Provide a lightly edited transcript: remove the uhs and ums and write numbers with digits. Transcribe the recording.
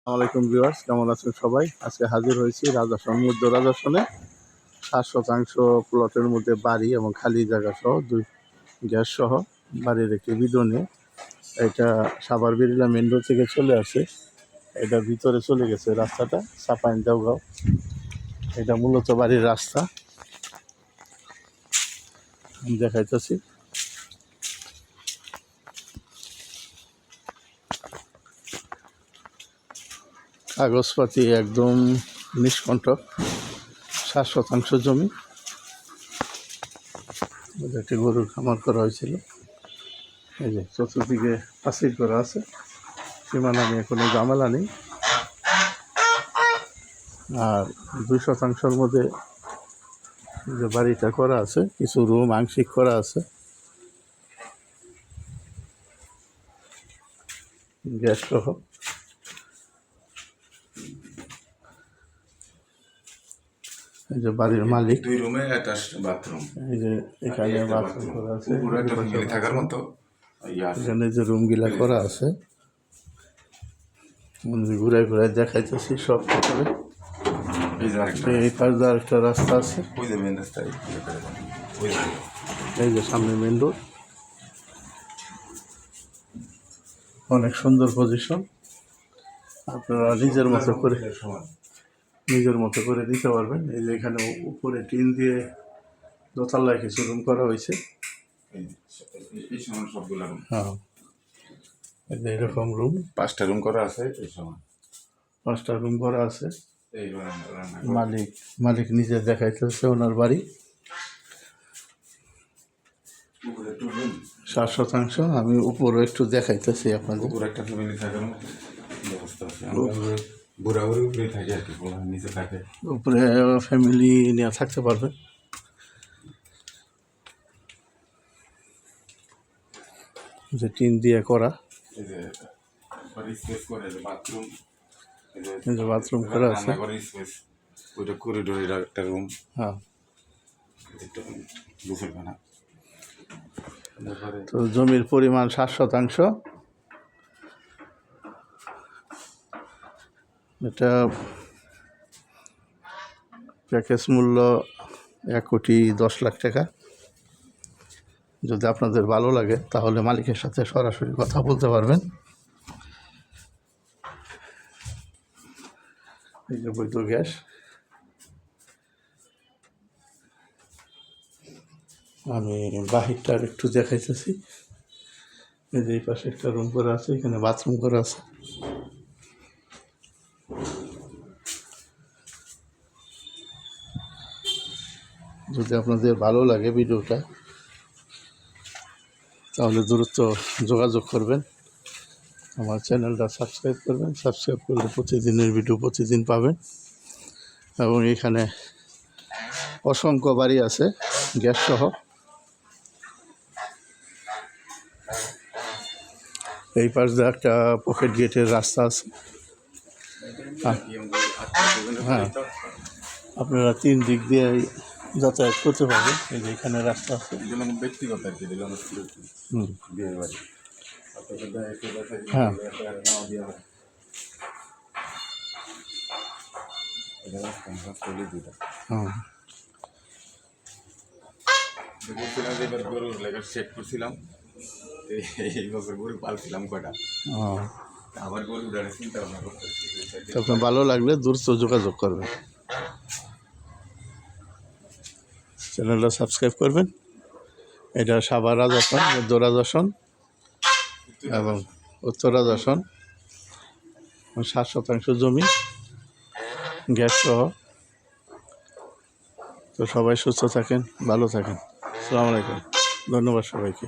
আসসালামাইকুম ভিউয়ার্স, কেমন আছেন সবাই? আজকে হাজির হয়েছি রাজাসন মধ্য রাজাসনে 7 শতাংশ প্লটের মধ্যে বাড়ি এবং খালি জায়গা সহ 2 গ্যাস সহ বাড়ির একটি ভিডিও নিয়ে। এটা সাভার বিড়লা মেন রোড থেকে চলে আসে, এটা ভিতরে চলে গেছে রাস্তাটা চাপাইন দেওগাঁও। এটা মূলত বাড়ির রাস্তা আমি দেখাইতেছি। কাগজপাতি একদম নিষ্কণ্টক। 7 শতাংশ জমি, একটি গরুর খামার করা হয়েছিল। এই যে চতুর্দিকে পাঁচিল করা আছে, সীমানা নিয়ে কোনো ঝামেলা নেই। আর 2 শতাংশের মধ্যে যে বাড়িটা করা আছে, কিছু রুম আংশিক করা আছে, গ্যাস সহ। এই যে বাড়ির মালিক, 2 রুমে অ্যাটাচ বাথরুম। এই যে এখানে বাথরুম করা আছে, পুরো একটা ফ্যামিলি থাকার মতো এখানে যে রুমগুলা করা আছে ঘুরাই ঘুরাই দেখাইতেছি সব করে। এই পাশ দিয়ে একটা রাস্তা আছে, এই যে সামনে মেন রোড। অনেক সুন্দর পজিশন, আপনারা নিজের মতো করে দিতে পারবেন। এই যে এখানে উপরে টিন দিয়ে দোতলায় কিছু রুম করা হয়েছে। হ্যাঁ, এরকম রুম 5টা রুম করা আছে। এই সময় 5টা রুম করা আছে। মালিক নিজে দেখাইতেছে ওনার বাড়ি। 7 শতাংশ। আমি উপরে একটু দেখাইতেছি আপনাদের। উপরে একটা ফ্যামিলি থাকার মতো ব্যবস্থা আছে। উপরে থাকে আর কি, নিচে থাকে। উপরে ফ্যামিলি নিয়ে থাকতে পারবে। যে টিন দিয়ে করা, এই যে স্পেস করে বাথরুম, এই যে বাথরুম করা আছে। স্পেস, ওইটা করিডোরের একটা রুম। হ্যাঁ, গোসলখানা। তো জমির পরিমাণ 7 শতাংশ। এটা প্যাকেজ মূল্য 1,10,00,000 টাকা। যদি আপনাদের ভালো লাগে তাহলে মালিকের সাথে সরাসরি কথা বলতে পারবেন। এই যে বৈধ গ্যাস। আমি বাহিরটার একটু দেখাইতেছি। এই যে এই পাশে একটা রুম করা আছে, এখানে বাথরুম করা আছে। যদি আপনাদের ভালো লাগে ভিডিওটা তাহলে দ্রুত যোগাযোগ করবেন, আমার চ্যানেলটা সাবস্ক্রাইব করবেন। সাবস্ক্রাইব করলে প্রতিদিনের ভিডিও প্রতিদিন পাবেন। এবং এখানে অসংখ্য বাড়ি আছে গ্যাস সহ। এই পাশ দিয়ে একটা পকেট গেটের রাস্তা আছে। হ্যাঁ, আপনারা 3 দিক দিয়ে যাতায়াত করতে পারবেন। এই যে এখানে রাস্তা আছে। ব্যক্তিগত আর কি, বিয়ের বাড়ি। হ্যাঁ, এবার গরুর লেগে সেট করছিলাম, এই বছর গরু পালছিলাম কটা, আবার গরু চিন্তা ভাবনা করতেছি। আপনার ভালো লাগলে দ্রুত যোগাযোগ করবেন, চ্যানেলটা সাবস্ক্রাইব করবেন। এটা সাভার রাজাসন, মধ্য রাজাসন এবং উত্তর রাজাসন। 7 শতাংশ জমি, গ্যাস সহ। তো সবাই সুস্থ থাকেন, ভালো থাকেন। আসসালামু আলাইকুম, ধন্যবাদ সবাইকে।